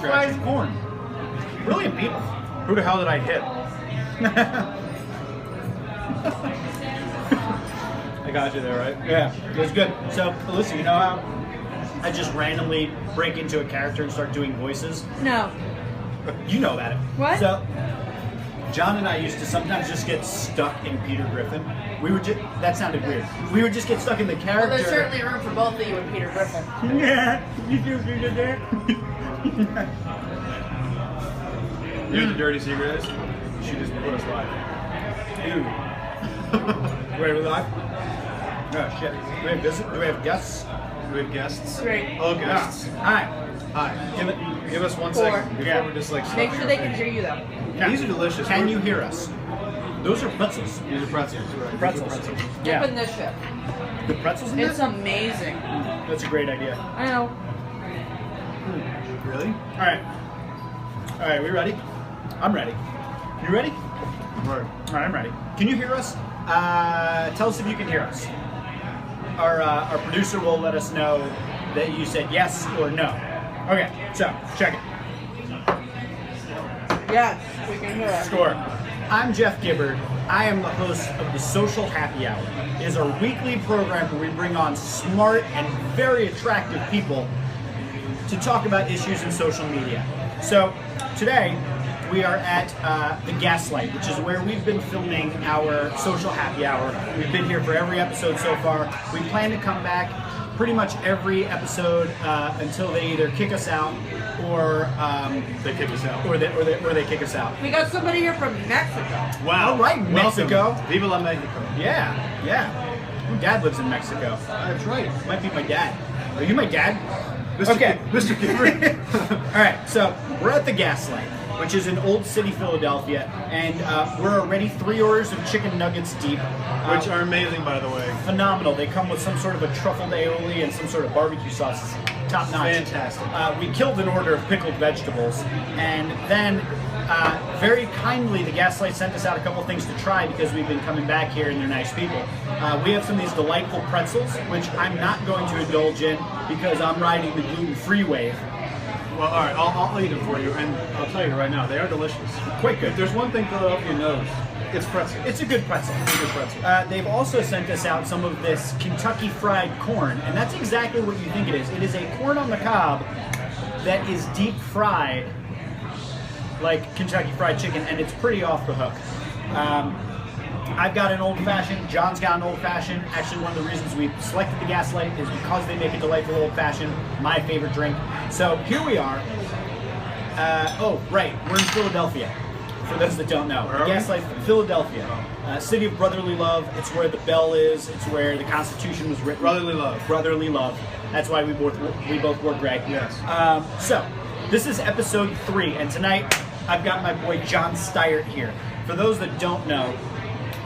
fried corn. Brilliant people. Who the hell did I hit? I got you there, right? Yeah, it was good. So, Alyssa, you know how I just randomly break into a character and start doing voices? No. You know about it. What? So, John and I used to sometimes just get stuck in Peter Griffin. We would just, that sounded weird. We would just get stuck in the character. Well, there's certainly room for both of you and Peter Griffin. Yeah, you do that. You know what the dirty secret is? She just put us live. Ew. Wait, we're live? Oh, shit. Do we have guests? Do we have guests? Great. Oh, guests. Hi. Hi. Give us 1 Four. second before Yeah. we're just like... Make sure they can hear you, though. Yeah. These are delicious. Can you hear us? Those are pretzels. These are pretzels. Right. Pretzels. These are pretzels. Yeah. Open this shit. The pretzels in It's there? amazing. That's a great idea. I know. Really? All right. All right, we ready? I'm ready. You ready? Right. All right, I'm ready. Can you hear us? Tell us if you can hear us. Our producer will let us know that you said yes or no. Okay, so check it. Yes, we can hear it. Score. I'm Jeff Gibbard. I am the host of the Social Happy Hour. It is our weekly program where we bring on smart and very attractive people to talk about issues in social media. So today we are at the Gaslight, which is where we've been filming our Social Happy Hour. We've been here for every episode so far. We plan to come back pretty much every episode until they either kick us out or They kick us out. or they kick us out. We got somebody here from Mexico. Wow. All right, Mexico. Welcome. Viva la Mexico. Yeah. My dad lives in Mexico. That's right. Might be my dad. Are you my dad? Mr. Okay. Mr. Gibbard. All right, so we're at the Gaslight, which is in Old City, Philadelphia, and we're already 3 orders of chicken nuggets deep. Which are amazing, by the way. Phenomenal. They come with some sort of a truffled aioli and some sort of barbecue sauce. It's top notch. Fantastic. We killed an order of pickled vegetables, and then very kindly the Gaslight sent us out a couple things to try because we've been coming back here and they're nice people. We have some of these delightful pretzels, which I'm not going to indulge in because I'm riding the gluten-free wave. Well, all right, I'll eat them for you, and I'll tell you right now, they are delicious. Quite good. If there's one thing Philadelphia knows, it's pretzels. It's a good pretzel. It's a good pretzel. They've also sent us out some of this Kentucky fried corn, and that's exactly what you think it is. It is a corn on the cob that is deep fried like Kentucky Fried Chicken, and it's pretty off the hook. I've got an old-fashioned, John's got an old-fashioned. Actually, one of the reasons we selected the Gaslight is because they make a delightful old-fashioned, my favorite drink. So here we are. Oh, right, we're in Philadelphia, for those that don't know. Where are we? Gaslight, Philadelphia. City of brotherly love. It's where the bell is. It's where the Constitution was written. Brotherly love. Brotherly love. That's why we both wore gray. Yes. So, this is episode 3, and tonight I've got my boy John Steiert here. For those that don't know,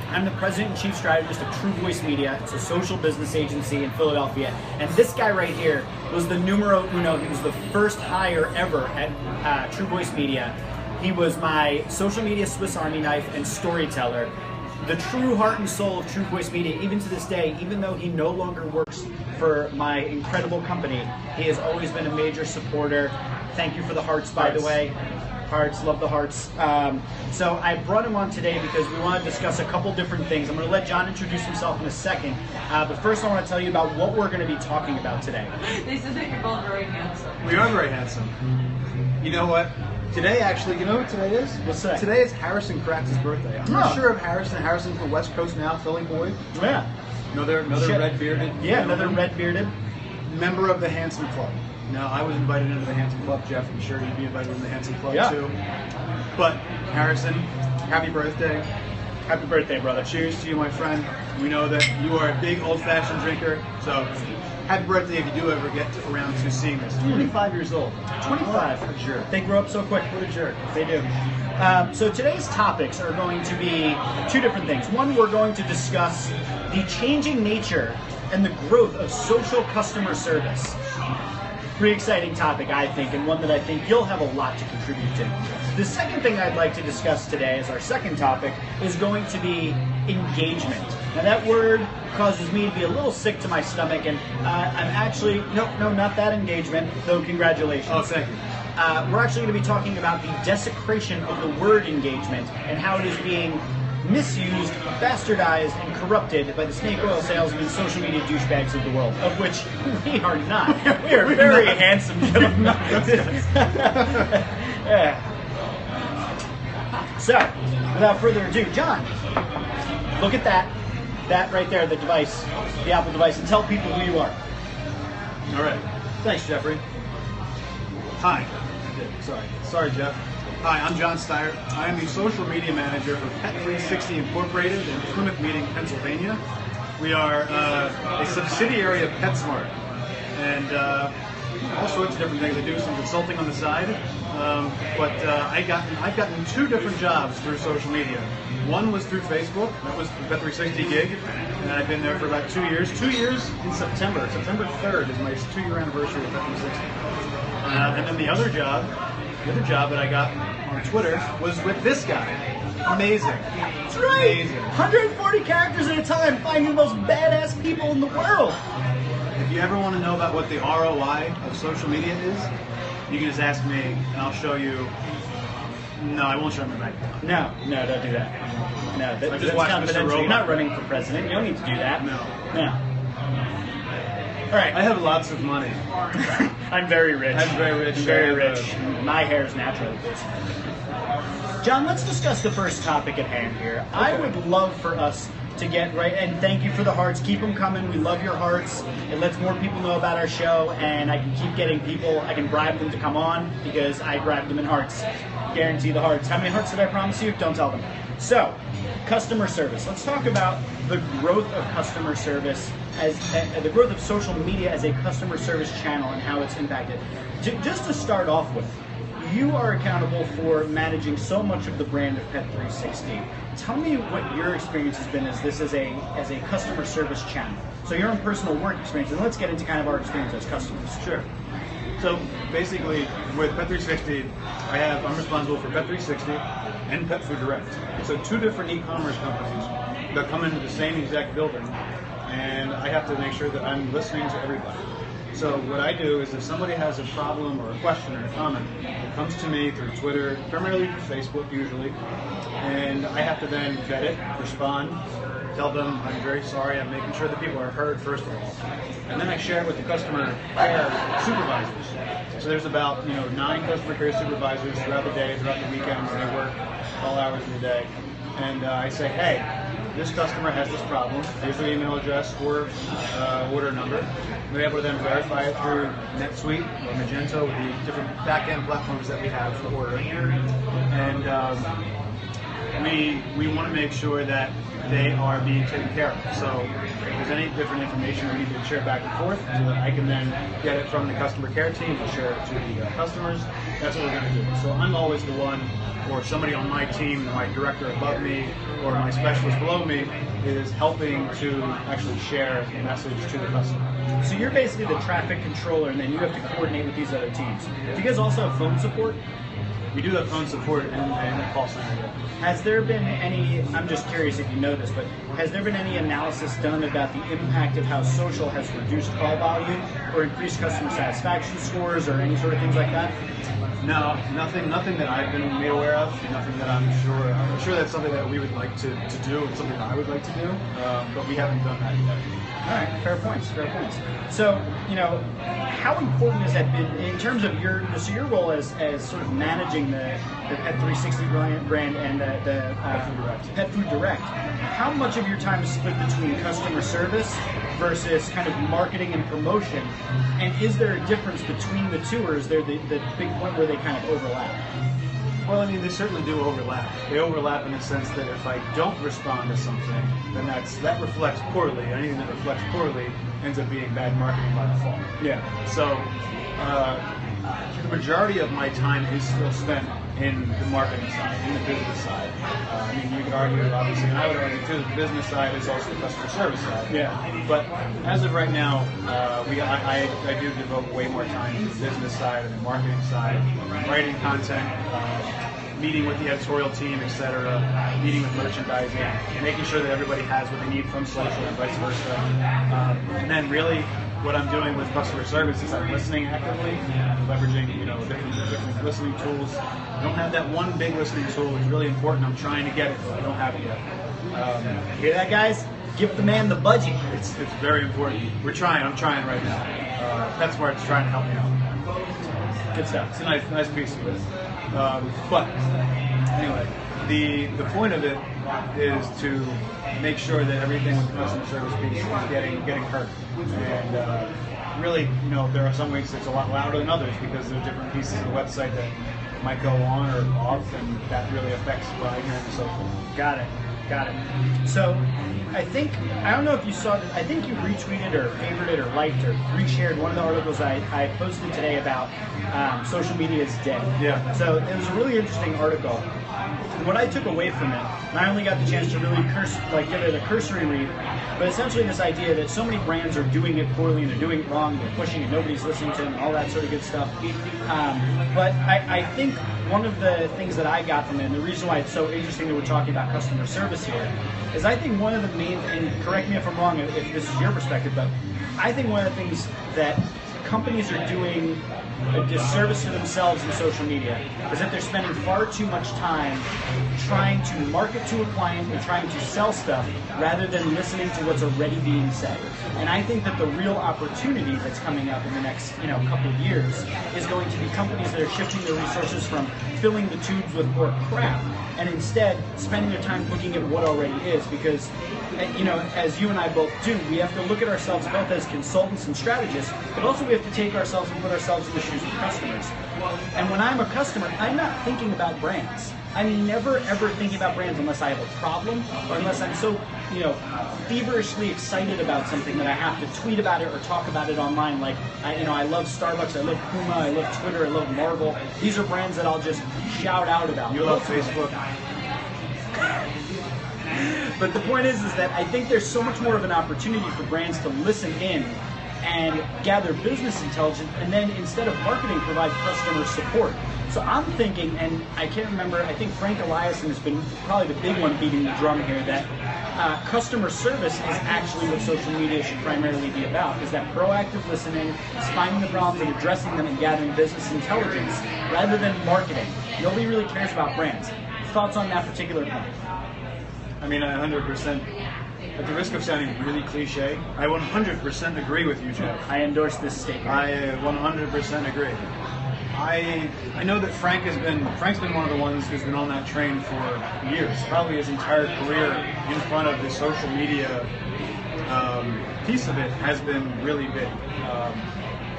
I'm the president and chief strategist of True Voice Media. It's a social business agency in Philadelphia. And this guy right here was the numero uno. He was the first hire ever at True Voice Media. He was my social media Swiss Army knife and storyteller. The true heart and soul of True Voice Media, even to this day, even though he no longer works for my incredible company, he has always been a major supporter. Thank you for the hearts, by the way. Hearts, love the hearts. So I brought him on today because we want to discuss a couple different things. I'm going to let John introduce himself in a second. But first I want to tell you about what we're going to be talking about today. They said that you're both very handsome. We are very handsome. You know what? Today, actually, you know what today is? What's that? Today is Harrison Kratz's birthday. I'm not sure of Harrison. Harrison's from the West Coast now, Philly boy. Yeah. Another Shit. red-bearded. Yeah, another red-bearded. member of the Handsome Club. Now, I was invited into the Handsome Club, Jeff. I'm sure you'd be invited into the Handsome Club, too. But, Harrison, happy birthday. Happy birthday, brother. Cheers to you, my friend. We know that you are a big old-fashioned drinker, so happy birthday if you do ever get around to seeing this. 25 years old. 25. What a jerk. They grow up so quick. What a jerk. They do. So today's topics are going to be two different things. One, we're going to discuss the changing nature and the growth of social customer service. Pretty exciting topic, I think, and one that I think you'll have a lot to contribute to. The second thing I'd like to discuss today as our second topic is going to be engagement. Now that word causes me to be a little sick to my stomach, and I'm actually, no, not that engagement, though congratulations. Oh, thank you. we're actually going to be talking about the desecration of the word engagement and how it is being misused, bastardized, and corrupted by the snake oil salesmen, social media douchebags of the world, of which we are not. We are very handsome gentlemen. Yeah. So, without further ado, John, look at that right there, the device, the Apple device, and tell people who you are. All right. Thanks, Jeffrey. Hi. Sorry, Jeff. Hi, I'm John Steiert. I am the social media manager for Pet360 Incorporated in Plymouth Meeting, Pennsylvania. We are a subsidiary of PetSmart, and all sorts of different things. I do some consulting on the side, but I've gotten 2 different jobs through social media. One was through Facebook. That was the Pet360 gig, and I've been there for about 2 years. 2 years in September. September 3rd is my 2-year anniversary of Pet360. And then the other job that I got on Twitter was with this guy. Amazing. That's right. Amazing. 140 characters at a time, finding the most badass people in the world. If you ever want to know about what the ROI of social media is, you can just ask me, and I'll show you. No, I won't show my bank account. No, don't do that. No, that's just watched Mr. confidential. Robot. You're not running for president. You don't need to do that. No. All right. I have lots of money. I'm very rich. I'm very rich. Very rich. My hair is naturally good. John, let's discuss the first topic at hand here. Okay. I would love for us to get right, and thank you for the hearts. Keep them coming. We love your hearts. It lets more people know about our show, and I can keep getting people. I can bribe them to come on because I bribe them in hearts. Guarantee the hearts. How many hearts did I promise you? Don't tell them. So, customer service. Let's talk about the growth of customer service as the growth of social media as a customer service channel and how it's impacted. Just to start off with, you are accountable for managing so much of the brand of Pet360. Tell me what your experience has been as a customer service channel. So your own personal work experience, and let's get into kind of our experience as customers. Sure. So basically, with Pet360, I'm responsible for Pet360 and Pet Food Direct. So 2 different e-commerce companies that come into the same exact building, and I have to make sure that I'm listening to everybody. So what I do is if somebody has a problem or a question or a comment, it comes to me through Twitter, primarily Facebook usually, and I have to then vet it, respond, tell them I'm very sorry, I'm making sure that people are heard first of all. And then I share it with the customer care supervisors. So there's about 9 customer care supervisors throughout the day, throughout the weekends, they work all hours of the day. And I say, hey, this customer has this problem. Here's their email address or order number. We're able to then verify it through NetSuite or Magento with the different back-end platforms that we have for ordering. And we want to make sure that they are being taken care of. So if there's any different information we need to share back and forth so that I can then get it from the customer care team to share it to the customers, that's what we're going to do. So I'm always the one, or somebody on my team, my director above me, or my specialist below me, is helping to actually share the message to the customer. So you're basically the traffic controller, and then you have to coordinate with these other teams. Do you guys also have phone support? We do have phone support and a call center. Has there been any, I'm just curious if you know this, but has there been any analysis done about the impact of how social has reduced call volume or increased customer satisfaction scores or any sort of things like that? No, nothing that I've been made aware of, nothing that I'm sure that's something that we would like to do, and something that I would like to do, but we haven't done that yet. All right, fair points. So, how important has that been in terms of your role as sort of managing the Pet360 brand and the Pet Food Direct? How much of your time is split between customer service versus kind of marketing and promotion? And is there a difference between the two, or is there the big point where they kind of overlap? Well, I mean, they certainly do overlap. They overlap in the sense that if I don't respond to something, then that reflects poorly. Anything that reflects poorly ends up being bad marketing by default. Yeah. So the majority of my time is still spent in the marketing side, in the business side. I mean, you could argue, obviously, and I would argue too, the business side is also the customer service side. Yeah. But as of right now, I do devote way more time to the business side and the marketing side, writing content, meeting with the editorial team, etc., meeting with merchandising, making sure that everybody has what they need from social and vice versa. And then really what I'm doing with customer service is I'm listening actively, leveraging different listening tools. I don't have that one big listening tool. It's really important. I'm trying to get it, but I don't have it yet. Hear that, guys? Give the man the budget. It's very important. We're trying. I'm trying right now. PetSmart's trying to help me out. Good stuff. It's a nice piece of it. But anyway, the point of it is to make sure that everything with the customer service piece is getting heard. And really, there are some weeks it's a lot louder than others because there's different pieces of the website that might go on or off, and that really affects what I hear in the social. Got it. So, I don't know if you saw this, I think you retweeted or favorited or liked or reshared one of the articles I posted today about social media is dead. Yeah. So, it was a really interesting article. And what I took away from it, and I only got the chance to really give it a cursory read, but essentially this idea that so many brands are doing it poorly and they're doing it wrong, they're pushing and nobody's listening to them, and all that sort of good stuff. But I think one of the things that I got from it, and the reason why it's so interesting that we're talking about customer service here, is I think one of the main, and correct me if I'm wrong if this is your perspective, but I think one of the things that companies are doing a disservice to themselves in social media is that they're spending far too much time trying to market to a client and trying to sell stuff rather than listening to what's already being said. And I think that the real opportunity that's coming up in the next couple of years is going to be companies that are shifting their resources from filling the tubes with more crap and instead spending their time looking at what already is, because as you and I both do, we have to look at ourselves both as consultants and strategists, but also we have to take ourselves and put ourselves in the shoes of customers. And when I'm a customer, I'm not thinking about brands. I'm never ever thinking about brands unless I have a problem or unless I'm so feverishly excited about something that I have to tweet about it or talk about it online. Like I love Starbucks, I love Puma, I love Twitter, I love Marvel. These are brands that I'll just shout out about. You love Facebook. But the point is that I think there's so much more of an opportunity for brands to listen in and gather business intelligence, and then instead of marketing, provide customer support. So I'm thinking, and I can't remember, I think Frank Eliason has been probably the big one beating the drum here, that customer service is actually what social media should primarily be about, is that proactive listening, finding the problems and addressing them and gathering business intelligence rather than marketing. Nobody really cares about brands. Thoughts on that particular point? I mean, 100%. At the risk of sounding really cliche, I 100% agree with you, Jeff. I endorse this statement. I 100% agree. I know that Frank's been one of the ones who's been on that train for years, probably his entire career in front of the social media piece of it has been really big.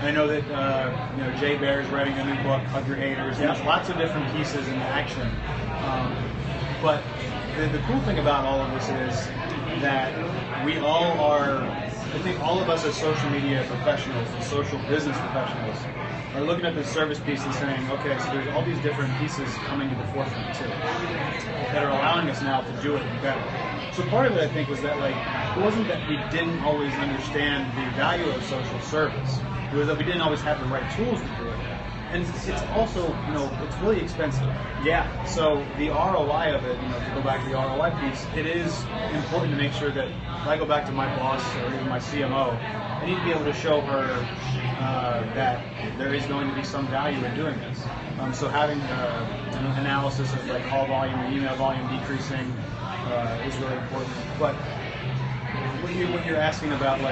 I know that Jay Bear is writing a new book, Hug Your Haters. And there's lots of different pieces in action. But the cool thing about all of this is that we all are, I think all of us as social media professionals and social business professionals are looking at the service piece and saying, okay, so there's all these different pieces coming to the forefront too that are allowing us now to do it better. So part of it, I think, was that it wasn't that we didn't always understand the value of social service. It was that we didn't always have the right tools to do it. And it's also, it's really expensive. Yeah. So the ROI of it, to go back to the ROI piece, it is important to make sure that if I go back to my boss or even my CMO, I need to be able to show her that there is going to be some value in doing this. So having analysis of call volume and email volume decreasing is really important. But what you're asking about, the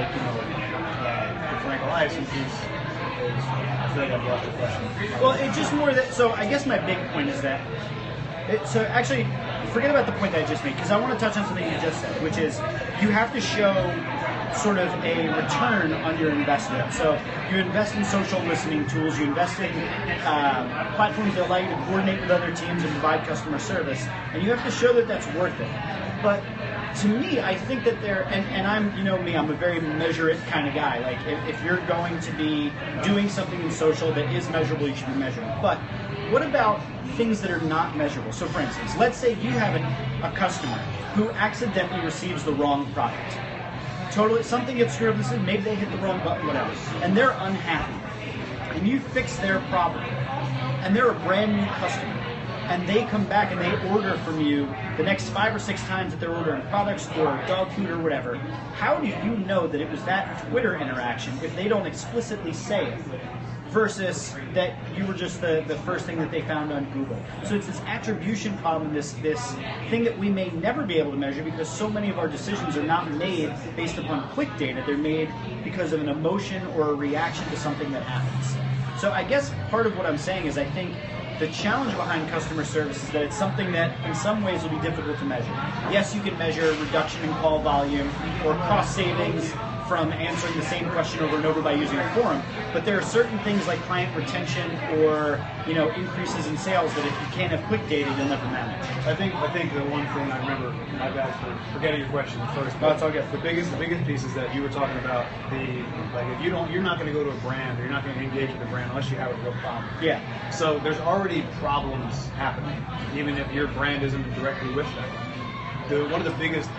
Frank Eliason piece, I feel like I've lost your question. Well, it's just more that, so I guess my big point is that, so actually, forget about the point that I just made, because I want to touch on something you just said, which is you have to show sort of a return on your investment. So you invest in social listening tools, you invest in platforms that allow you to coordinate with other teams and provide customer service, and you have to show that that's worth it. But to me, I think that and I'm, me, I'm a very measure it kind of guy. If you're going to be doing something in social that is measurable, you should be measuring. But what about things that are not measurable? So for instance, let's say you have a customer who accidentally receives the wrong product. Totally, something gets screwed up, maybe they hit the wrong button, whatever, and they're unhappy. And you fix their problem, and they're a brand new customer. and they come back and they order from you the next 5 or 6 times that they're ordering products or dog food or whatever, how do you know that it was that Twitter interaction if they don't explicitly say it? Versus that you were just the first thing that they found on Google. So it's this attribution problem, this thing that we may never be able to measure because so many of our decisions are not made based upon click data. They're made because of an emotion or a reaction to something that happens. So I guess part of what I'm saying is I think the challenge behind customer service is that it's something that in some ways will be difficult to measure. Yes, you can measure reduction in call volume or cost savings from answering the same question over and over by using a forum, but there are certain things like client retention or increases in sales that if you can't have quick data, you'll never manage. I think the one thing I remember, my bad for forgetting your question first. No, it's all good. The biggest piece is that you were talking about if you're not going to go to a brand or you're not going to engage with a brand unless you have a real problem. Yeah. So there's already problems happening, even if your brand isn't directly with them. One of the biggest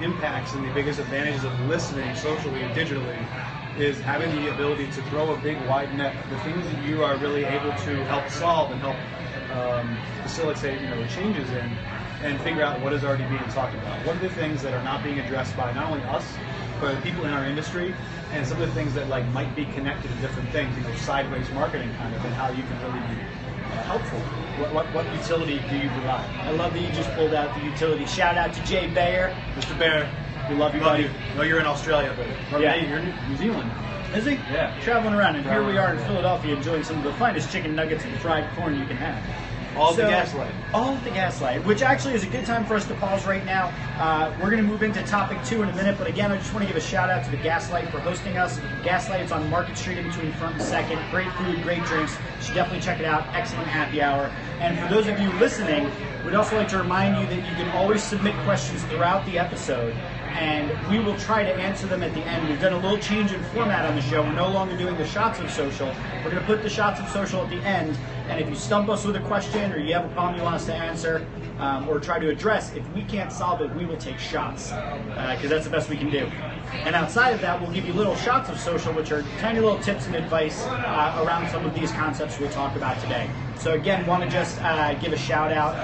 impacts and the biggest advantages of listening socially and digitally is having the ability to throw a big wide net. The things that you are really able to help solve and help facilitate changes in, and figure out what is already being talked about. What are the things that are not being addressed by not only us, but the people in our industry, and some of the things that might be connected to different things, sideways marketing kind of, and how you can really be helpful. What utility do you provide? I love that you just pulled out the utility. Shout out to Jay Bayer. Mr. Bear, We love you, love buddy. you. No, you're in Australia, but Yeah. you're in New Zealand. Is he? Yeah. Traveling around, and here we are in Traveling. Philadelphia enjoying some of the finest chicken nuggets and fried corn you can have. All of the Gaslight. All of the Gaslight, which actually is a good time for us to pause right now. We're going to move into topic 2 in a minute, but again, I just want to give a shout out to the Gaslight for hosting us. Gaslight is on Market Street in between Front and Second. Great food, great drinks. You should definitely check it out. Excellent happy hour. And for those of you listening, we'd also like to remind you that you can always submit questions throughout the episode, and we will try to answer them at the end. We've done a little change in format on the show. We're no longer doing the shots of social. We're going to put the shots of social at the end, and if you stump us with a question or you have a problem you want us to answer or try to address, if we can't solve it, we will take shots because that's the best we can do. And outside of that, we'll give you little shots of social, which are tiny little tips and advice around some of these concepts we'll talk about today. So again, want to just give a shout out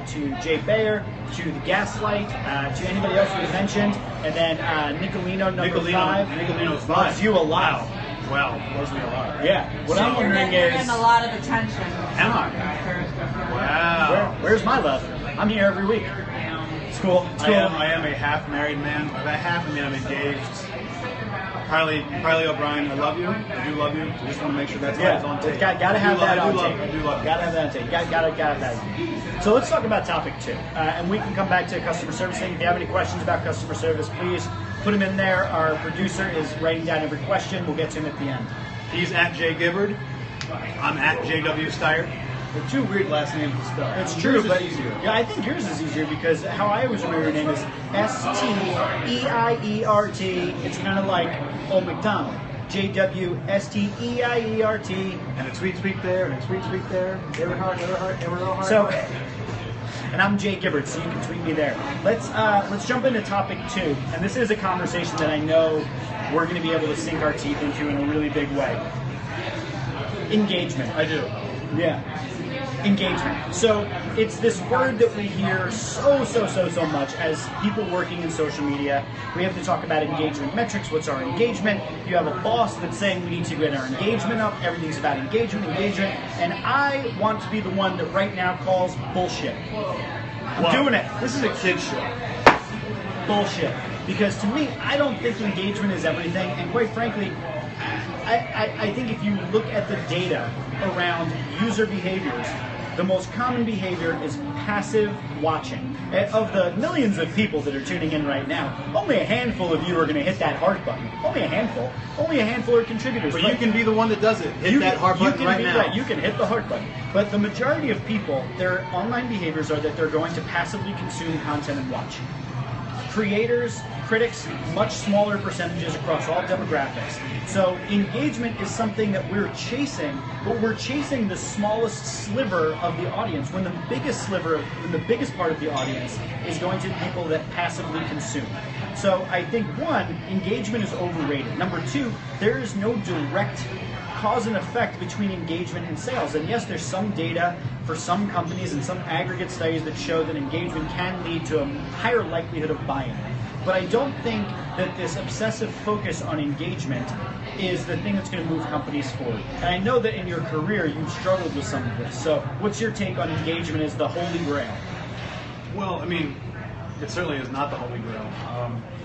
to Jay Bayer, to the Gaslight, to anybody else we mentioned, and then Nicolino number 5. Nicolino 5. Loves you a lot. Wow, loves me a lot. Yeah. What I'm wondering You're is, getting a lot of attention. am I? Wow. Where's my love? I'm here every week. It's cool. It's cool. I am a half married man. By half, I mean I'm engaged. Carly O'Brien, I love you. I do love you. I just want to make sure that's Yeah, on tape. gotta have that on tape. I do love you. Gotta have that on tape. Gotta have that. So let's talk about topic 2, and we can come back to customer servicing. If you have any questions about customer service, please put them in there. Our producer is writing down every question. We'll get to him at the end. He's at Jay Gibbard. I'm at JW Steiert. They're two weird last names to spell. It's true, Yours is but easier. yeah, I think yours is easier because how I always remember your name is Steiert. It's kind of like Old McDonald. JWSTEIERT. And a sweet there, and a sweet there. Everhart. So, and I'm Jay Gibbard, so you can tweet me there. Let's jump into topic 2, and this is a conversation that I know we're going to be able to sink our teeth into in a really big way. Engagement. I do. Yeah. Engagement. So it's this word that we hear so much as people working in social media. We have to talk about engagement metrics. What's our engagement? You have a boss that's saying we need to get our engagement up. Everything's about engagement. And I want to be the one that right now calls bullshit. I'm doing it. This is a kid's show. Bullshit. Because to me, I don't think engagement is everything. And quite frankly, I think if you look at the data around user behaviors, the most common behavior is passive watching. Of the millions of people that are tuning in right now, only a handful of you are going to hit that heart button. Only a handful. Only a handful are contributors. But you can be the one that does it. Hit that heart button right now. Right, you can hit the heart button. But the majority of people, their online behaviors are that they're going to passively consume content and watch. Creators, critics, much smaller percentages across all demographics. So engagement is something that we're chasing, but we're chasing the smallest sliver of the audience when the biggest part of the audience is going to people that passively consume. So I think 1, engagement is overrated. Number 2, there is no direct cause and effect between engagement and sales. And yes, there's some data for some companies and some aggregate studies that show that engagement can lead to a higher likelihood of buying. But I don't think that this obsessive focus on engagement is the thing that's going to move companies forward. And I know that in your career you've struggled with some of this. So what's your take on engagement as the holy grail? Well, I mean, it certainly is not the holy grail,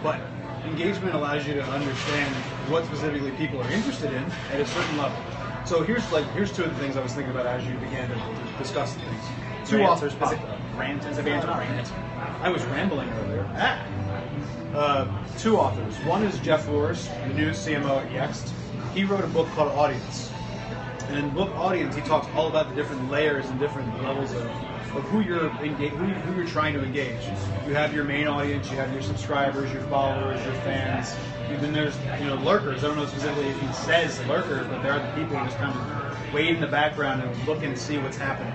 but engagement allows you to understand what specifically people are interested in at a certain level. So here's two of the things I was thinking about as you began to discuss the things. Two authors popped up. Rant is a band of rant. I was rambling earlier. Two authors. One is Jeff Roars, the new CMO at Yext. He wrote a book called Audience. And in the book Audience, he talks all about the different layers and different levels of who you're trying to engage. You have your main audience, you have your subscribers, your followers, your fans. And then there's lurkers. I don't know specifically if he says lurkers, but there are the people who just kind of wait in the background and look and see what's happening.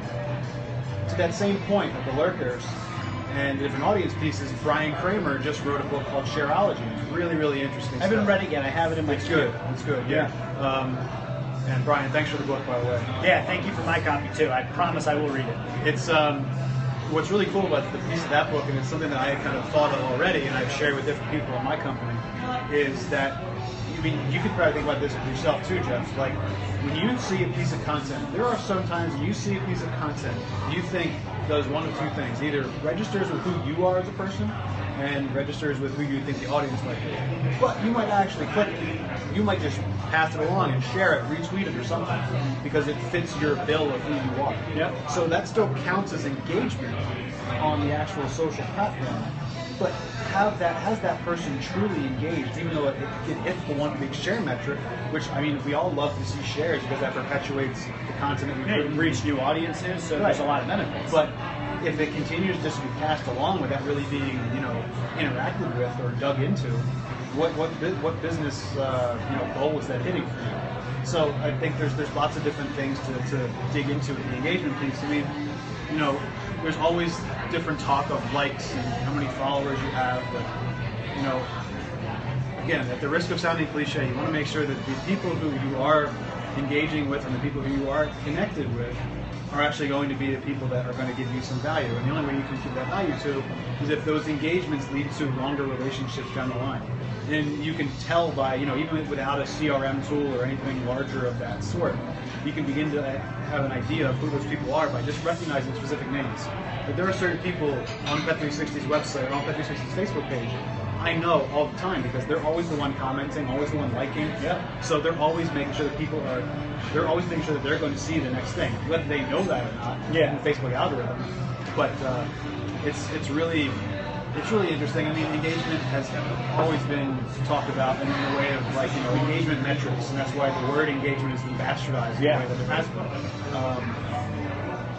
To that same point of the lurkers and different audience pieces, Brian Kramer just wrote a book called Shareology. It's really, really interesting. I haven't read it yet. I have it in my queue. It's good. Yeah. And Brian, thanks for the book, by the way. Yeah, thank you for my copy too. I promise I will read it. It's what's really cool about the piece of that book, and it's something that I had kind of thought of already, and I've shared with different people in my company, is that you could probably think about this with yourself too, Jeff. Like when you see a piece of content, there are some times when you see a piece of content, you think does one of two things: either registers with who you are as a person, and registers with who you think the audience might be. But you might actually click it. You might just pass it along and share it, retweet it or something, because it fits your bill of who you are. Yep. So that still counts as engagement on the actual social platform. But has that person truly engaged, even though it hits the one big share metric, which, I mean, we all love to see shares because that perpetuates the content that we put in. Reach new audiences, so there's a lot of benefits. But if it continues just to be passed along without really being, interacted with or dug into, what business goal is that hitting for you? So I think there's lots of different things to dig into with the engagement piece. I mean, there's always different talk of likes and how many followers you have, but again, at the risk of sounding cliche, you want to make sure that the people who you are engaging with and the people who you are connected with are actually going to be the people that are going to give you some value. And the only way you can give that value to is if those engagements lead to longer relationships down the line. And you can tell by, even without a CRM tool or anything larger of that sort, you can begin to have an idea of who those people are by just recognizing specific names. But there are certain people on Pet360's website or on Pet360's Facebook page I know all the time because they're always the one commenting, always the one liking. Yeah. So they're always making sure that they're always making sure that they're going to see the next thing, whether they know that or not. Yeah. In the Facebook algorithm. But it's really interesting. I mean, engagement has always been talked about in the way of engagement metrics, and that's why the word engagement has been bastardized in the way that it has been.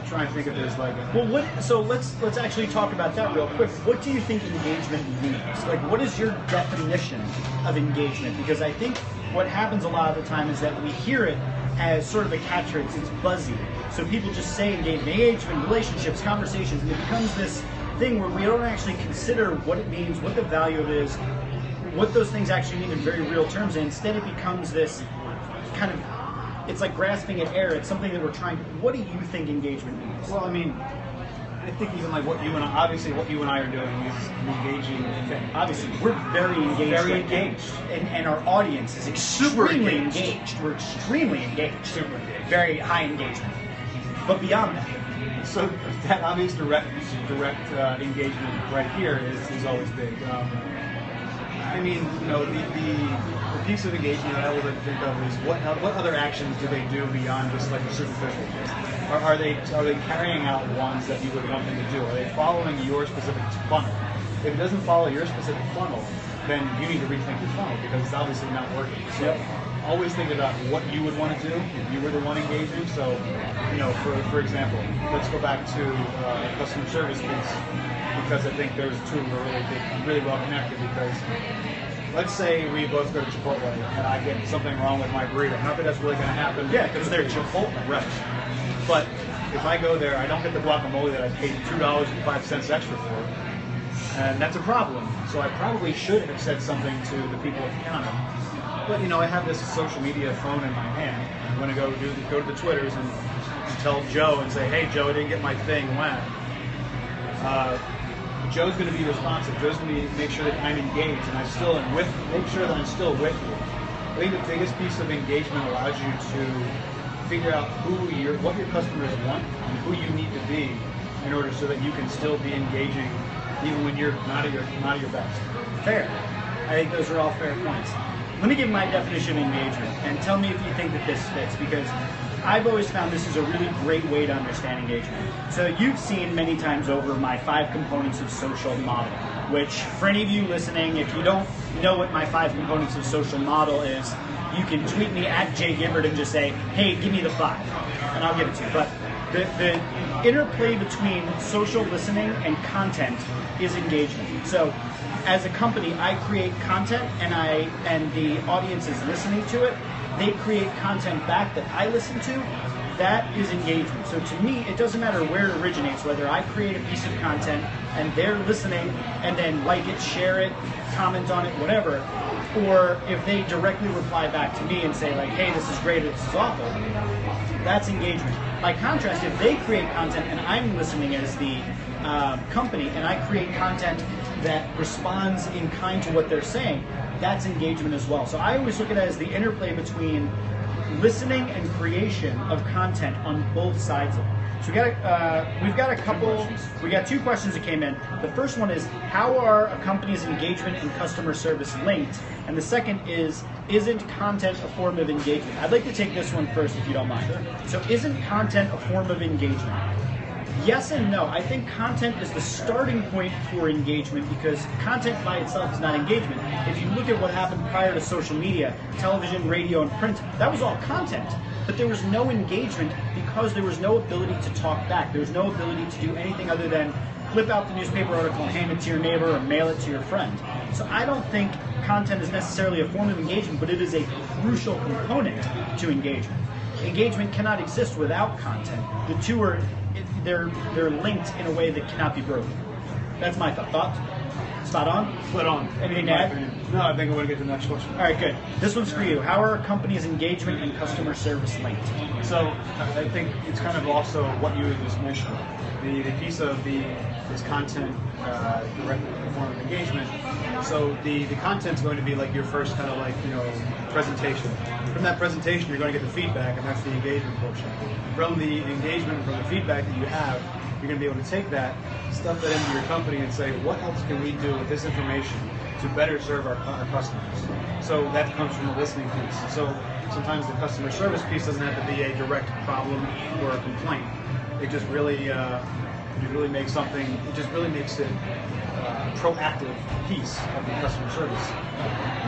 Trying to think of this So let's actually talk about that real quick. What do you think engagement means? Like, what is your definition of engagement? Because I think what happens a lot of the time is that we hear it as sort of a catchphrase. It's buzzy. So people just say engagement, relationships, conversations, and it becomes this thing where we don't actually consider what it means, what the value of it is, what those things actually mean in very real terms, and instead it becomes this kind of, it's like grasping at air. It's something that we're trying. What do you think engagement means? Well, I mean, I think even like what you and I are doing is an engaging thing. Obviously, we're very engaged. Very engaged. And our audience is extremely engaged. We're extremely engaged. Super engaged. Very high engagement. But beyond that, so that obvious direct engagement right here is always big. I mean, the piece of engagement that I would think of is what other actions do they do beyond just like a superficial? Are they carrying out ones that you would want them to do? Are they following your specific funnel? If it doesn't follow your specific funnel, then you need to rethink your funnel because it's obviously not working. So always think about what you would want to do if you were the one engaging. So, for example, let's go back to customer service piece because I think those two are really well connected because let's say we both go to Chipotle and I get something wrong with my burrito. Not that that's really going to happen. Yeah, because they're Chipotle. Right. But if I go there, I don't get the guacamole that I paid $2.05 extra for. And that's a problem. So I probably should have said something to the people at the counter. But I have this social media phone in my hand. I'm going to go to the Twitters and tell Joe and say, hey Joe, I didn't get my thing when. Joe's going to be responsive. Joe's going to make sure that I'm engaged and make sure that I'm still with you. I think the biggest piece of engagement allows you to figure out what your customers want and who you need to be in order so that you can still be engaging even when you're not at your best. Fair. I think those are all fair points. Let me give my definition of engagement and tell me if you think that this fits, because I've always found this is a really great way to understand engagement. So you've seen many times over my 5 components of social model, which for any of you listening, if you don't know what my 5 components of social model is, you can tweet me at @JGibbard and just say, hey, give me the 5, and I'll give it to you. But the interplay between social listening and content is engagement. So as a company, I create content and the audience is listening to it. They create content back that I listen to. That is engagement. So to me, it doesn't matter where it originates, whether I create a piece of content and they're listening and then like it, share it, comment on it, whatever, or if they directly reply back to me and say like, hey, this is great or this is awful, that's engagement. By contrast, if they create content and I'm listening as the company and I create content that responds in kind to what they're saying, that's engagement as well. So I always look at it as the interplay between listening and creation of content on both sides of it. So we've got 2 questions that came in. The first one is, how are a company's engagement and customer service linked? And the second is, isn't content a form of engagement? I'd like to take this one first, if you don't mind. So isn't content a form of engagement? Yes and no. I think content is the starting point for engagement, because content by itself is not engagement. If you look at what happened prior to social media, television, radio, and print, that was all content. But there was no engagement because there was no ability to talk back. There was no ability to do anything other than clip out the newspaper article and hand it to your neighbor or mail it to your friend. So I don't think content is necessarily a form of engagement, but it is a crucial component to engagement. Engagement cannot exist without content. The two are they're linked in a way that cannot be broken. That's my thought. Spot on? Spot on. Anything to add? No, I think I want to get to the next question. All right, good. This one's for you. How are a company's engagement and customer service linked? So I think it's kind of also what you just mentioned. The piece of this content directly in the form of engagement. So the content's going to be like your first kind of presentation. From that presentation, you're going to get the feedback, and that's the engagement portion. From the engagement, from the feedback that you have, you're going to be able to take that, stuff that into your company, and say, what else can we do with this information to better serve our customers? So that comes from the listening piece. So sometimes the customer service piece doesn't have to be a direct problem or a complaint. It just really makes something. It just really makes it a proactive piece of the customer service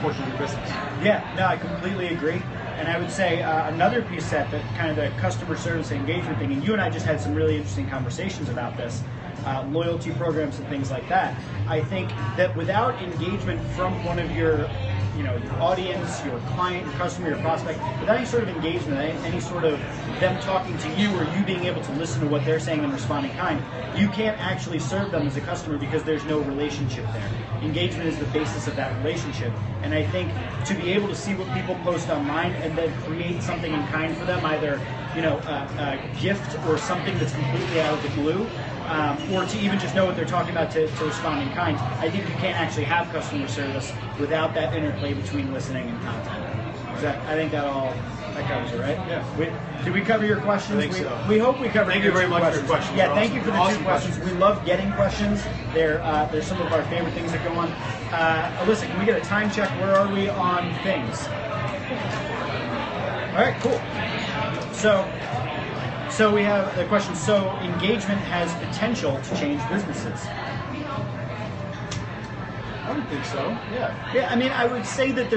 portion of your business. Yeah, no, I completely agree. And I would say another piece that kind of the customer service engagement thing, and you and I just had some really interesting conversations about this, loyalty programs and things like that. I think that without engagement from one of your audience, your client, your customer, your prospect, without any sort of engagement, any sort of them talking to you or you being able to listen to what they're saying and respond in kind, you can't actually serve them as a customer because there's no relationship there. Engagement is the basis of that relationship. And I think to be able to see what people post online and then create something in kind for them, either a gift or something that's completely out of the blue, or to even just know what they're talking about to respond in kind, I think you can't actually have customer service without that interplay between listening and content. I think that covers it, right? Yeah. Did we cover your questions? I think so. We hope we covered. Thank you very much for your questions. Yeah, They're thank you for the awesome 2 questions. We love getting questions. They're some of our favorite things that go on. Alyssa, can we get a time check? Where are we on things? All right, cool. So we have the question. So engagement has potential to change businesses. I would think so. Yeah. Yeah, I mean, I would say that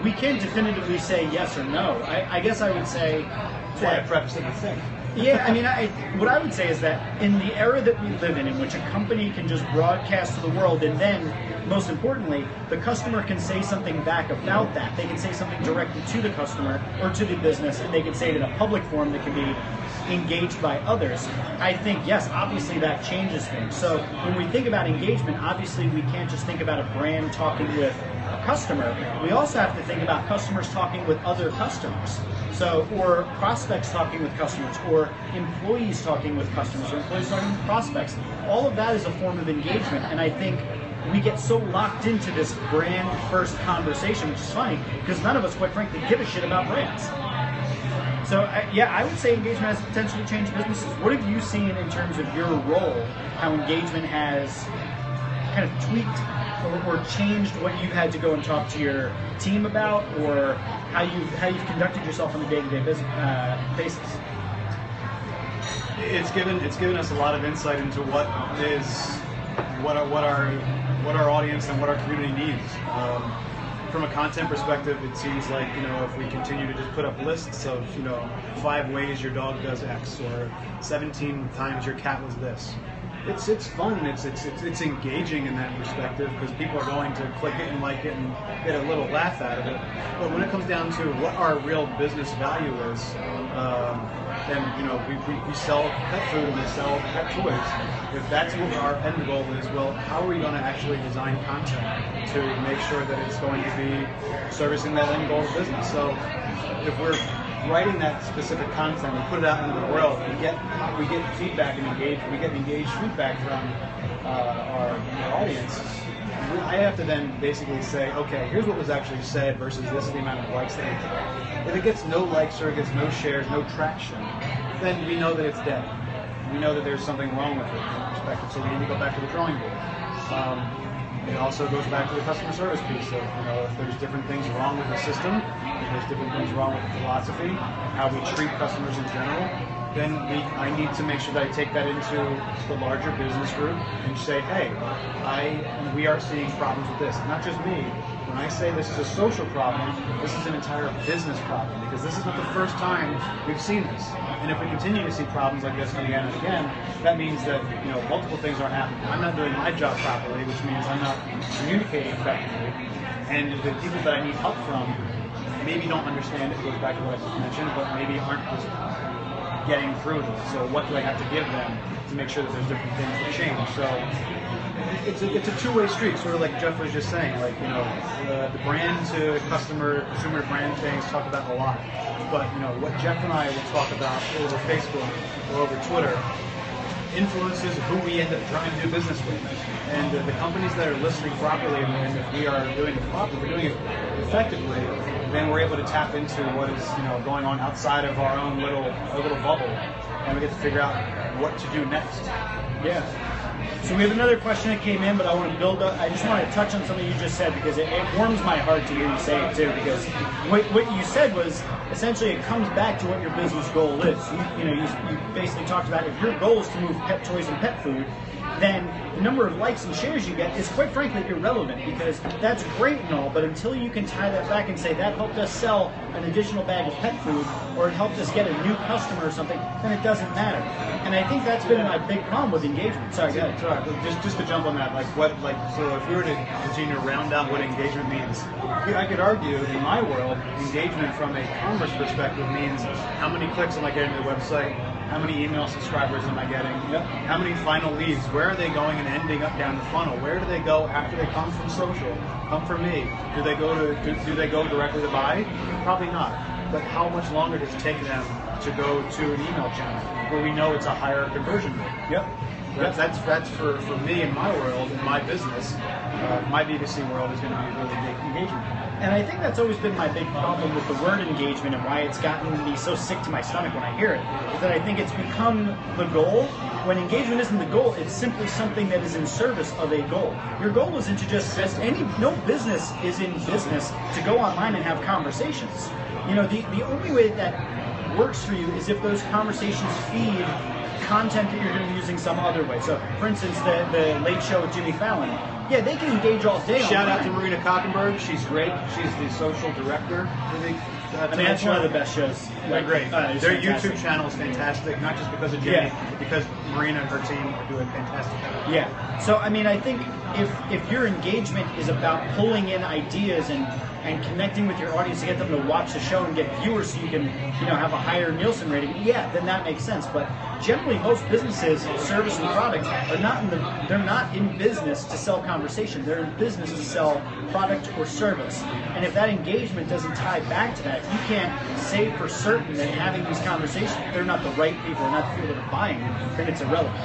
we can't definitively say yes or no. I guess I would say That's why I prefaced it with think. Yeah, I mean, what I would say is that in the era that we live in which a company can just broadcast to the world, and then, most importantly, the customer can say something back about that. They can say something directly to the customer or to the business, and they can say it in a public form that can be engaged by others. I think, yes, obviously that changes things. So when we think about engagement, obviously we can't just think about a brand talking with a customer, we also have to think about customers talking with other customers. So, or prospects talking with customers, or employees talking with customers, or employees talking with prospects. All of that is a form of engagement, and I think we get so locked into this brand first conversation, which is funny, because none of us, quite frankly, give a shit about brands. So, I would say engagement has potential to change businesses. What have you seen in terms of your role, how engagement has kind of tweaked or changed what you've had to go and talk to your team about, or how you've conducted yourself on a day-to-day basis? It's given us a lot of insight into what our audience and what our community needs. From a content perspective, it seems like, if we continue to just put up lists of 5 ways your dog does X, or 17 times your cat was this. It's fun. It's engaging in that perspective, because people are going to click it and like it and get a little laugh out of it. But when it comes down to what our real business value is, then we sell pet food and we sell pet toys. If that's what our end goal is, well, how are we going to actually design content to make sure that it's going to be servicing that end goal of business? So if we're writing that specific content, we put it out into the world, we get feedback and we get engaged feedback from our audience. I have to then basically say, okay, here's what was actually said versus this is the amount of likes that it gets. If it gets no likes or it gets no shares, no traction, then we know that it's dead. We know that there's something wrong with it from that perspective, so we need to go back to the drawing board. It also goes back to the customer service piece of, if there's different things wrong with the system, if there's different things wrong with the philosophy, how we treat customers in general, then I need to make sure that I take that into the larger business group and say, hey, we are seeing problems with this. Not just me. When I say this is a social problem, this is an entire business problem, because this is not the first time we've seen this. And if we continue to see problems like this again and again, that means that multiple things aren't happening. I'm not doing my job properly, which means I'm not communicating effectively. And the people that I need help from maybe don't understand it. It goes back to what I just mentioned, but maybe aren't just getting through this. So what do I have to give them to make sure that there's different things that change? So it's a two-way street, sort of like Jeff was just saying. Like, the brand to consumer brand things talk about a lot. But what Jeff and I will talk about over Facebook or over Twitter influences who we end up trying to do business with. And the companies that are listening properly, and if we are doing it properly, we're doing it effectively, then we're able to tap into what is going on outside of our own little bubble, and we get to figure out what to do next. Yeah. So we have another question that came in, but I want to build up. I just want to touch on something you just said, because it warms my heart to hear you say it too. Because what you said was essentially it comes back to what your business goal is. You basically talked about if your goal is to move pet toys and pet food, then the number of likes and shares you get is quite frankly irrelevant, because that's great and all, but until you can tie that back and say that helped us sell an additional bag of pet food, or it helped us get a new customer or something, then it doesn't matter. And I think that's been my big problem with engagement. Sorry, go ahead. Sorry, just to jump on that, so if we were to continue to round out what engagement means, I could argue in my world, engagement from a commerce perspective means how many clicks am I getting to the website? How many email subscribers am I getting? Yep. How many final leads? Where are they going and ending up down the funnel? Where do they go after they come from social? Come from me? Do they go directly to buy? Probably not. But how much longer does it take them to go to an email channel where we know it's a higher conversion rate? Yep. That's for me in my world, in my business, my B2C world is going to be really big engagement. And I think that's always been my big problem with the word engagement, and why it's gotten me so sick to my stomach when I hear it, is that I think it's become the goal, when engagement isn't the goal. It's simply something that is in service of a goal. Your goal isn't to no business is in business to go online and have conversations. The only way that works for you is if those conversations feed content that you're going to be using some other way. So, for instance, the Late Show with Jimmy Fallon. Yeah, they can engage all day. Shout out to Marina Kockenberg. She's great. She's the social director. I mean, that's one of the best shows. They're great. It's Their fantastic. YouTube channel is fantastic, not just because of Jenny, Yeah. but because Marina and her team are doing fantastic. Yeah. So I mean, I think if your engagement is about pulling in ideas and connecting with your audience to get them to watch the show and get viewers, so you can have a higher Nielsen rating, yeah, then that makes sense. But generally, most businesses, service and products, are they're not in business to sell conversation. They're in business to sell product or service. And if that engagement doesn't tie back to that, you can't say for certain that having these conversations, they're not the right people, they're not the people that are buying, then it's irrelevant.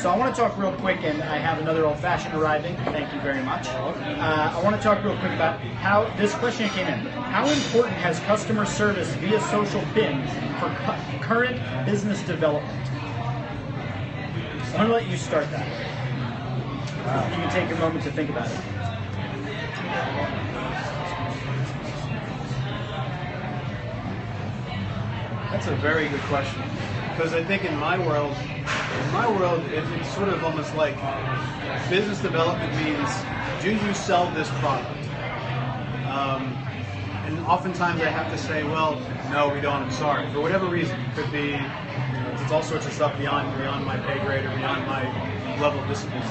So I want to talk real quick, and I have another old-fashioned arriving. Thank you very much. I want to talk real quick about how this question came in. How important has customer service via social been for current business development? I'm going to let you start that. You can take a moment to think about it. That's a very good question, because I think in my world, it's sort of almost like business development means, do you sell this product? And oftentimes I have to say, well, no, we don't. I'm sorry. For whatever reason, it could be, it's all sorts of stuff beyond my pay grade or beyond my level of discipline.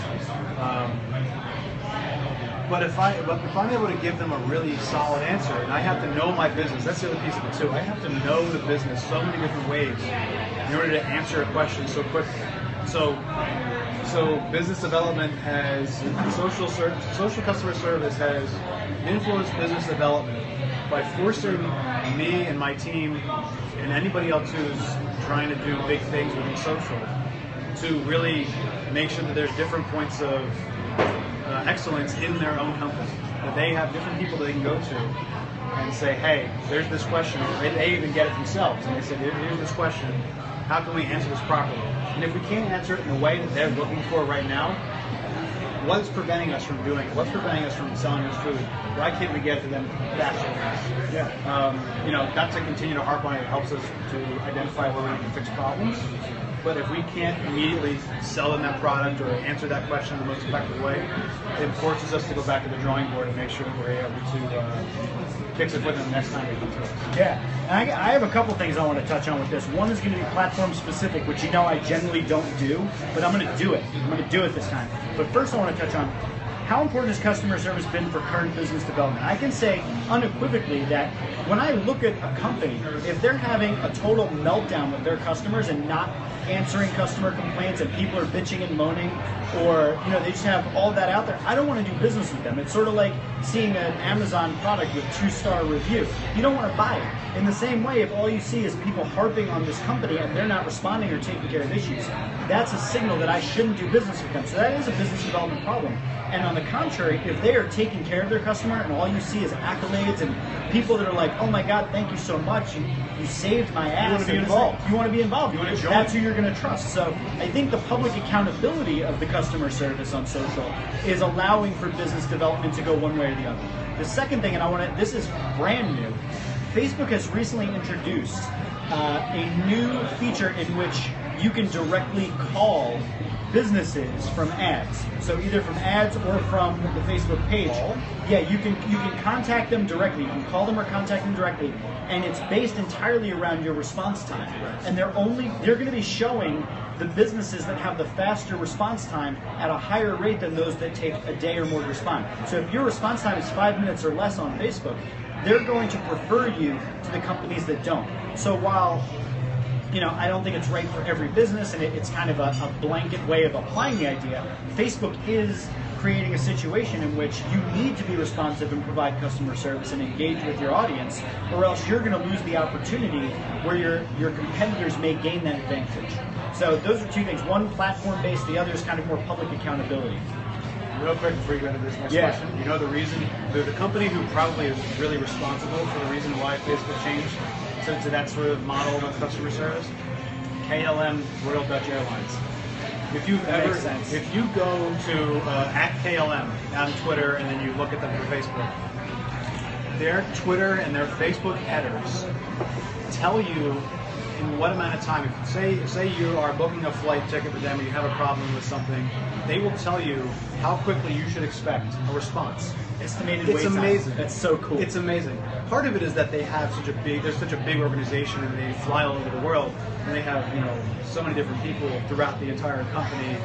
But if I'm able to give them a really solid answer, and I have to know my business, that's the other piece of it too. I have to know the business so many different ways in order to answer a question so quickly. So business development has social customer service has influenced business development by forcing me and my team and anybody else who's trying to do big things within social to really make sure that there's different points of excellence in their own company, that they have different people they can go to and say, hey, there's this question, or they even get it themselves, and they say, here's this question, how can we answer this properly? And if we can't answer it in the way that they're looking for right now, what's preventing us from doing it? What's preventing us from selling this food? Why can't we get to them faster? Yeah. Not to continue to harp on it, it helps us to identify where we can fix problems. But if we can't immediately sell them that product or answer that question in the most effective way, it forces us to go back to the drawing board and make sure that we're able to fix it for them next time they come to us. Yeah, and I have a couple things I want to touch on with this. One is going to be platform specific, which I generally don't do, but I'm going to do it. I'm going to do it this time. But first I want to touch on how important has customer service been for current business development? I can say unequivocally that when I look at a company, if they're having a total meltdown with their customers and not answering customer complaints and people are bitching and moaning, or they just have all that out there, I don't want to do business with them. It's sort of like seeing an Amazon product with 2-star review. You don't want to buy it. In the same way, if all you see is people harping on this company and they're not responding or taking care of issues, that's a signal that I shouldn't do business with them. So that is a business development problem. And on the contrary, if they are taking care of their customer and all you see is accolades and people that are like, oh my God, thank you so much, you saved my ass. You want to be involved. You want to be involved. You want to join. That's who you're going to trust. So I think the public accountability of the customer service on social is allowing for business development to go one way or the other. The second thing, and this is brand new, Facebook has recently introduced a new feature in which you can directly call businesses from ads. So either from ads or from the Facebook page. Yeah, you can contact them directly. You can call them or contact them directly, and it's based entirely around your response time. And they're going to be showing the businesses that have the faster response time at a higher rate than those that take a day or more to respond. So if your response time is 5 minutes or less on Facebook, they're going to prefer you to the companies that don't. So while I don't think it's right for every business, and it's kind of a blanket way of applying the idea, Facebook is creating a situation in which you need to be responsive and provide customer service and engage with your audience, or else you're going to lose the opportunity where your competitors may gain that advantage. So those are two things. One, platform-based. The other is kind of more public accountability. Real quick before you go into this next question, the reason, the company who probably is really responsible for the reason why Facebook changed to that sort of model of customer service, KLM, Royal Dutch Airlines. If you go to at KLM on Twitter and then you look at them for Facebook, their Twitter and their Facebook headers tell you in what amount of time. If say you are booking a flight ticket for them, or you have a problem with something, they will tell you how quickly you should expect a response. Estimated It's wait time. amazing. That's so cool. It's amazing. Part of it is that they're such a big organization, and they fly all over the world, and they have so many different people throughout the entire company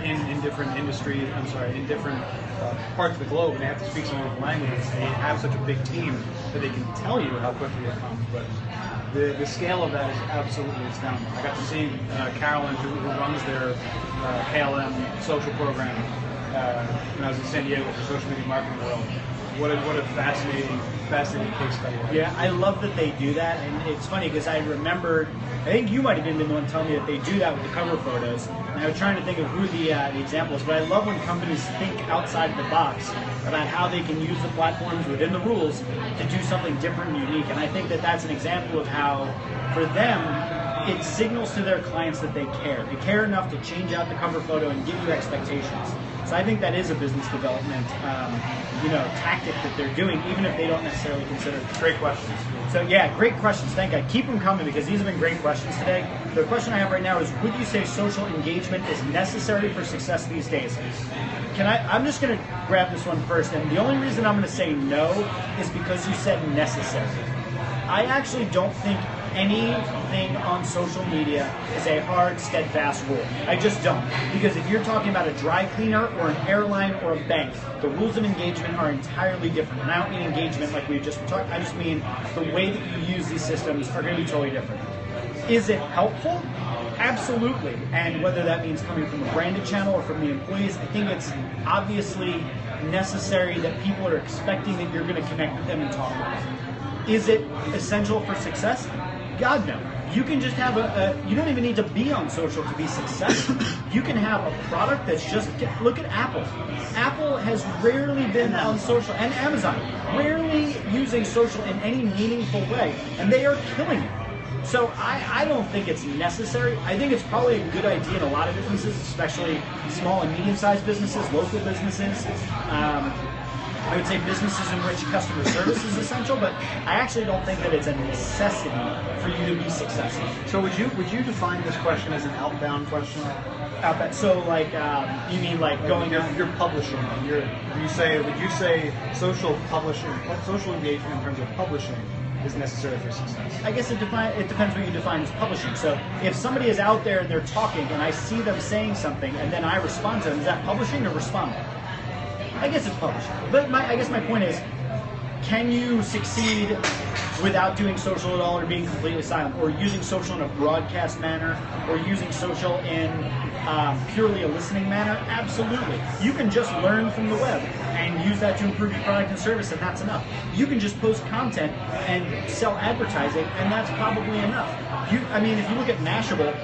in different industries. In different parts of the globe, and they have to speak some different languages. They have such a big team that they can tell you how quickly it comes, but the scale of that is absolutely astounding. I got to see Carolyn, who runs their KLM social program, when I was in San Diego for Social Media Marketing World. What a fascinating case study. Yeah, I love that they do that, and it's funny because I remembered, I think you might have been the one telling me that they do that with the cover photos, and I was trying to think of who the example is, but I love when companies think outside the box about how they can use the platforms within the rules to do something different and unique, and I think that that's an example of how, for them, it signals to their clients that they care. They care enough to change out the cover photo and give you expectations. So I think that is a business development, tactic that they're doing, even if they don't necessarily consider it. Great questions. So yeah, great questions. Thank God. Keep them coming because these have been great questions today. The question I have right now is: would you say social engagement is necessary for success these days? I'm just going to grab this one first, and the only reason I'm going to say no is because you said necessary. I actually don't think anything on social media is a hard, steadfast rule. I just don't. Because if you're talking about a dry cleaner or an airline or a bank, the rules of engagement are entirely different. And I don't mean engagement like we just talked. I just mean the way that you use these systems are going to be totally different. Is it helpful? Absolutely. And whether that means coming from a branded channel or from the employees, I think it's obviously necessary that people are expecting that you're going to connect with them and talk with them. Is it essential for success? God, no. You can just have you don't even need to be on social to be successful. You can have a product that's look at Apple. Apple has rarely been on social, and Amazon, rarely using social in any meaningful way, and they are killing it. So I don't think it's necessary. I think it's probably a good idea in a lot of businesses, especially small and medium-sized businesses, local businesses. I would say businesses in which customer service is essential, but I actually don't think that it's a necessity for you to be successful. So would you define this question as an outbound question? Outbound. So you mean going on? You're publishing. Would you say social publishing, social engagement in terms of publishing is necessary for success? I guess it depends what you define as publishing. So if somebody is out there and they're talking and I see them saying something and then I respond to them, is that publishing or responding? I guess it's publishing. But I guess my point is, can you succeed without doing social at all or being completely silent, or using social in a broadcast manner, or using social in purely a listening manner? Absolutely. You can just learn from the web and use that to improve your product and service, and that's enough. You can just post content and sell advertising, and that's probably enough. If you look at Mashable,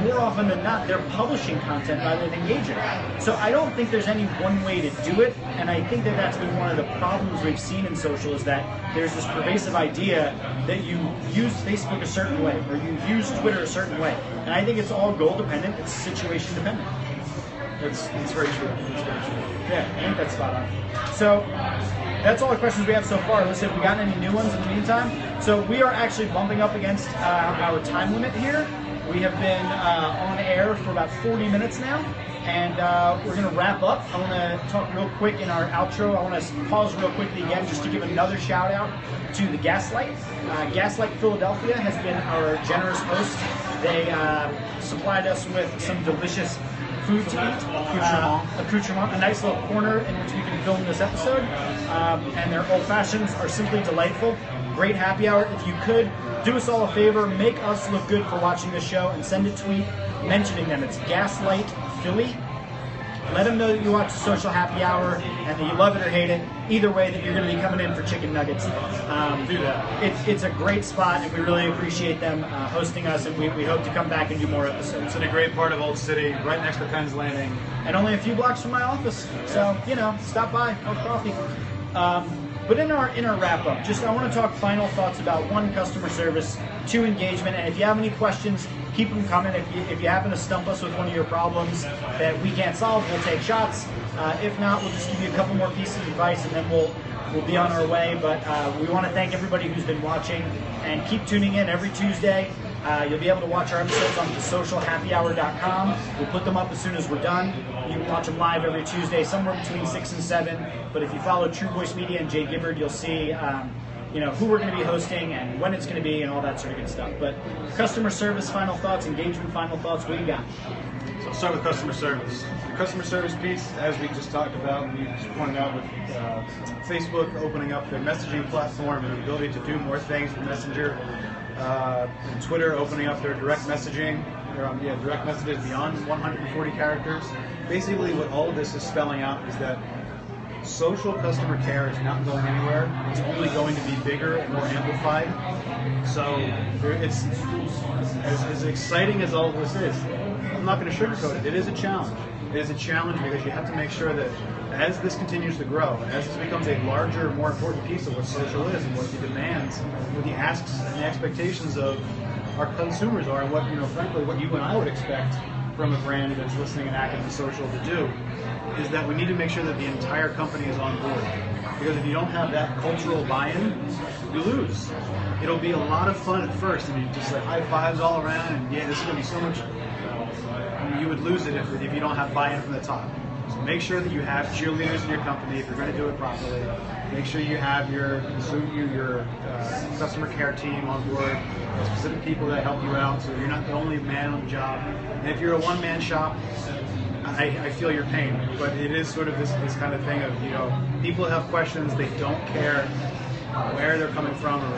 more often than not, they're publishing content rather than engaging. So I don't think there's any one way to do it, and I think that that's been one of the problems we've seen in social, is that there's this pervasive idea that you use Facebook a certain way, or you use Twitter a certain way. And I think it's all goal dependent, it's situation dependent. It's very true. It's very true. Yeah, I think that's spot on. So that's all the questions we have so far. Listen, if we got any new ones in the meantime. So we are actually bumping up against our time limit here. We have been on air for about 40 minutes now, and we're going to wrap up. I want to talk real quick in our outro. I want to pause real quickly again just to give another shout out to the Gaslight. Gaslight Philadelphia has been our generous host. They supplied us with some delicious food to eat, accoutrement, a nice little corner in which we can film this episode, and their old fashions are simply delightful. Great happy hour. If you could, do us all a favor, make us look good for watching this show, and send a tweet mentioning them. It's Gaslight Philly. Let them know that you watch the social happy hour and that you love it or hate it. Either way, that you're going to be coming in for chicken nuggets. Do that. It's a great spot, and we really appreciate them hosting us, and we hope to come back and do more episodes. It's in a great part of Old City, right next to Penn's Landing. And only a few blocks from my office. So, stop by, have coffee. But in our wrap-up, I want to talk final thoughts about 1, customer service, 2, engagement, and if you have any questions, keep them coming. If you happen to stump us with one of your problems that we can't solve, we'll take shots. If not, we'll just give you a couple more pieces of advice, and then we'll be on our way. But we want to thank everybody who's been watching, and keep tuning in every Tuesday You'll be able to watch our episodes on thesocialhappyhour.com. We'll put them up as soon as we're done. You can watch them live every Tuesday, somewhere between 6 and 7. But if you follow True Voice Media and Jay Gibbard, you'll see who we're going to be hosting and when it's going to be and all that sort of good stuff. But customer service, final thoughts, engagement, final thoughts, what do you got? So I'll start with customer service. The customer service piece, as we just talked about, and you just pointed out with Facebook opening up their messaging platform and the ability to do more things with Messenger, and Twitter opening up their direct messaging, direct messages beyond 140 characters. Basically, what all of this is spelling out is that social customer care is not going anywhere. It's only going to be bigger and more amplified. So it's as exciting as all of this is. I'm not going to sugarcoat it. It is a challenge. It is a challenge because you have to make sure that as this continues to grow, as this becomes a larger, more important piece of what social is and what the demands, what the asks and the expectations of our consumers are, and what, frankly, what you and I would expect from a brand that's listening and acting in social to do, is that we need to make sure that the entire company is on board. Because if you don't have that cultural buy-in, you lose. It'll be a lot of fun at first, and you just like high fives all around, and this is going to be so much. You would lose it if you don't have buy-in from the top. So make sure that you have cheerleaders in your company if you're going to do it properly. Make sure you have your customer care team on board, specific people that help you out, so you're not the only man on the job. And if you're a one-man shop, I feel your pain, but it is sort of this kind of thing of, people have questions, they don't care where they're coming from or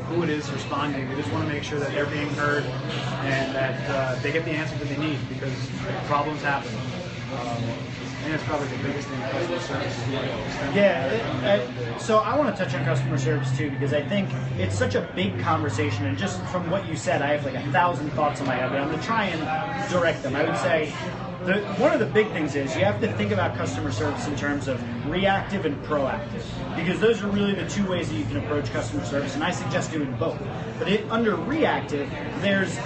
who it is responding. They just want to make sure that they're being heard and that they get the answers that they need, because problems happen. I think that's probably the biggest thing in customer service. So I want to touch on customer service too, because I think it's such a big conversation, and just from what you said, I have like 1,000 thoughts in my head, but I'm going to try and direct them. I would say one of the big things is you have to think about customer service in terms of reactive and proactive, because those are really the two ways that you can approach customer service, and I suggest doing both. But under reactive, there's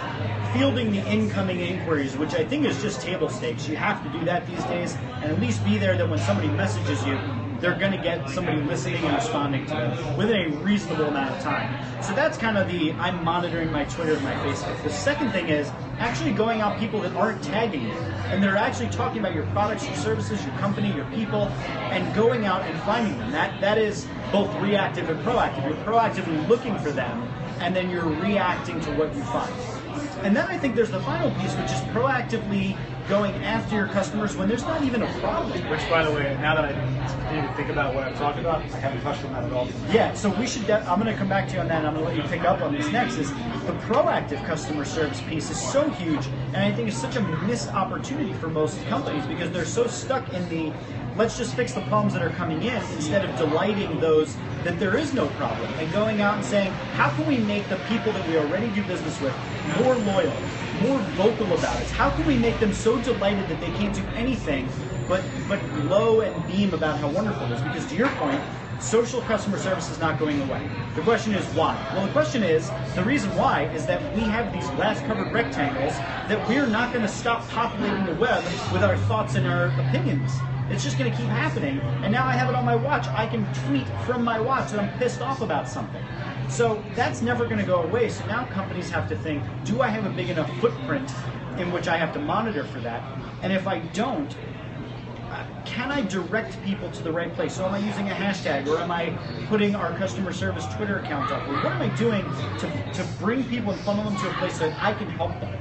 fielding the incoming inquiries, which I think is just table stakes. You have to do that these days, and at least be there that when somebody messages you, they're going to get somebody listening and responding to them within a reasonable amount of time. So that's kind of I'm monitoring my Twitter and my Facebook. The second thing is actually going out people that aren't tagging you, and they're actually talking about your products, your services, your company, your people, and going out and finding them. That is both reactive and proactive. You're proactively looking for them, and then you're reacting to what you find. And then I think there's the final piece, which is proactively going after your customers when there's not even a problem. Which, by the way, now that I continue to think about what I've talked about, I haven't touched on that at all. Yeah, so we should. I'm going to come back to you on that, and I'm going to let you pick up on this next. Is the proactive customer service piece is so huge, and I think it's such a missed opportunity for most companies, because they're so stuck in the let's just fix the problems that are coming in, instead of delighting those that there is no problem, and going out and saying, how can we make the people that we already do business with more loyal, more vocal about it? How can we make them so delighted that they can't do anything but glow and beam about how wonderful it is? Because to your point, social customer service is not going away. The question is why? Well, the question is, the reason why is that we have these glass covered rectangles that we're not going to stop populating the web with our thoughts and our opinions. It's just going to keep happening, and now I have it on my watch. I can tweet from my watch that I'm pissed off about something. So that's never going to go away. So now companies have to think, do I have a big enough footprint in which I have to monitor for that? And if I don't, can I direct people to the right place? So am I using a hashtag, or am I putting our customer service Twitter account up? Or what am I doing to bring people and funnel them to a place that I can help them?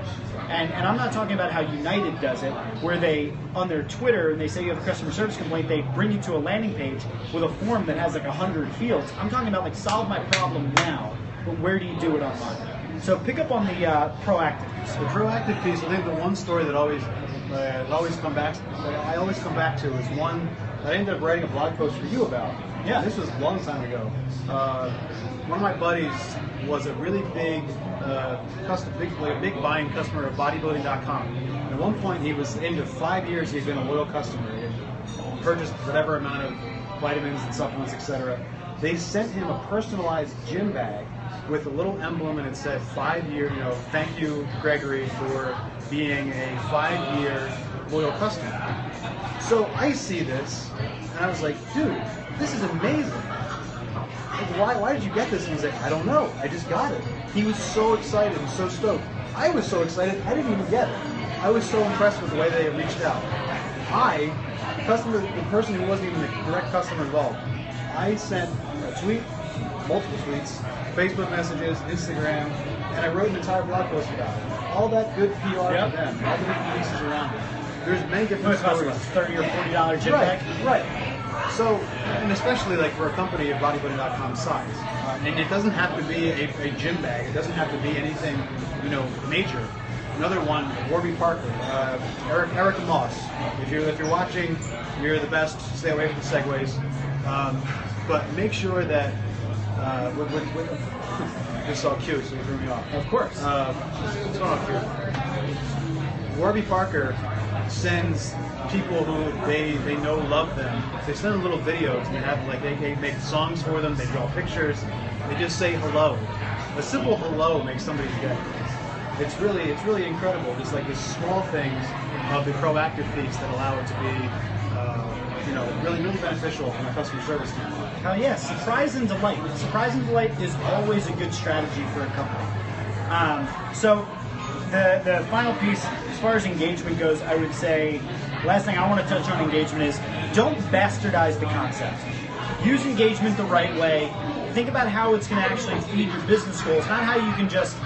And I'm not talking about how United does it, where they, on their Twitter, and they say you have a customer service complaint, they bring you to a landing page with a form that has like 100 fields. I'm talking about like, solve my problem now, but where do you do it online? So pick up on the proactive piece. The proactive piece, I think the one story that I always come back to is one that I ended up writing a blog post for you about. Yeah. This was a long time ago. One of my buddies was a really big buying customer of bodybuilding.com. And at one point, he was into 5 years. He had been a loyal customer. He had purchased whatever amount of vitamins and supplements, etc. They sent him a personalized gym bag with a little emblem, and it said 5 year. Thank you, Gregory, for being a 5-year loyal customer. So I see this, and I was like, dude, this is amazing. Like, why did you get this? And he's like, I don't know. I just got it. He was so excited and so stoked. I was so excited, I didn't even get it. I was so impressed with the way they reached out. The person who wasn't even the direct customer involved, I sent a tweet, multiple tweets, Facebook messages, Instagram, and I wrote an entire blog post about it. All that good PR for them, all the different pieces around it. There's many different stories. $30 or $40 gym bag. Right. So, and especially like for a company of bodybuilding.com size, and it doesn't have to be a gym bag. It doesn't have to be anything, major. Another one, Warby Parker, Erica Moss. If you're watching, you're the best. Stay away from the segues. But make sure that this is all cute, so you threw me off. Of course. It's going off cute. Warby Parker sends people who they know love them. They send them little videos and they make songs for them. They draw pictures. They just say hello. A simple hello makes somebody's day. It's really incredible. Just like these small things of the proactive piece that allow it to be, really beneficial from a customer service standpoint. Hell yeah, surprise and delight. Surprise and delight is always a good strategy for a company. So the final piece, as far as engagement goes, I would say, last thing I want to touch on engagement is don't bastardize the concept. Use engagement the right way. Think about how it's going to actually feed your business goals, not how you can just,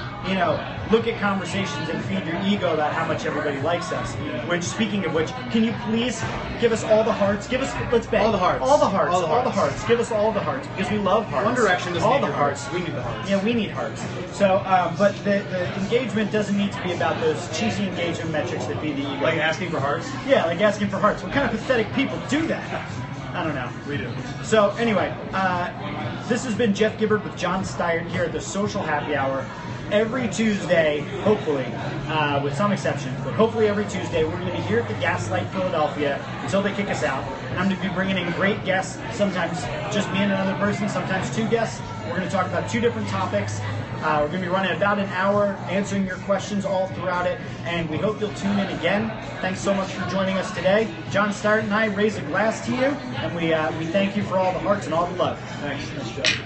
look at conversations and feed your ego about how much everybody likes us. Which, speaking of which, can you please give us all the hearts? Let's bet. All the hearts. All the hearts. All the All the hearts. hearts. Give us all the hearts because we love hearts. One Direction doesn't all need the your hearts. We need the hearts. Yeah, we need hearts. So, but the engagement doesn't need to be about those cheesy engagement metrics that feed the ego. Like asking for hearts? Yeah, like asking for hearts. What kind of pathetic people do that? I don't know. We do. So anyway, this has been Jeff Gibbard with John Steiert here at the Social Happy Hour. Every Tuesday, hopefully, with some exceptions, but hopefully every Tuesday, we're going to be here at the Gaslight Philadelphia until they kick us out. And I'm going to be bringing in great guests, sometimes just me and another person, sometimes two guests. We're going to talk about two different topics. We're going to be running about an hour, answering your questions all throughout it, and we hope you'll tune in again. Thanks so much for joining us today. John Steiert and I raise a glass to you, and we thank you for all the hearts and all the love. Thanks, Joe.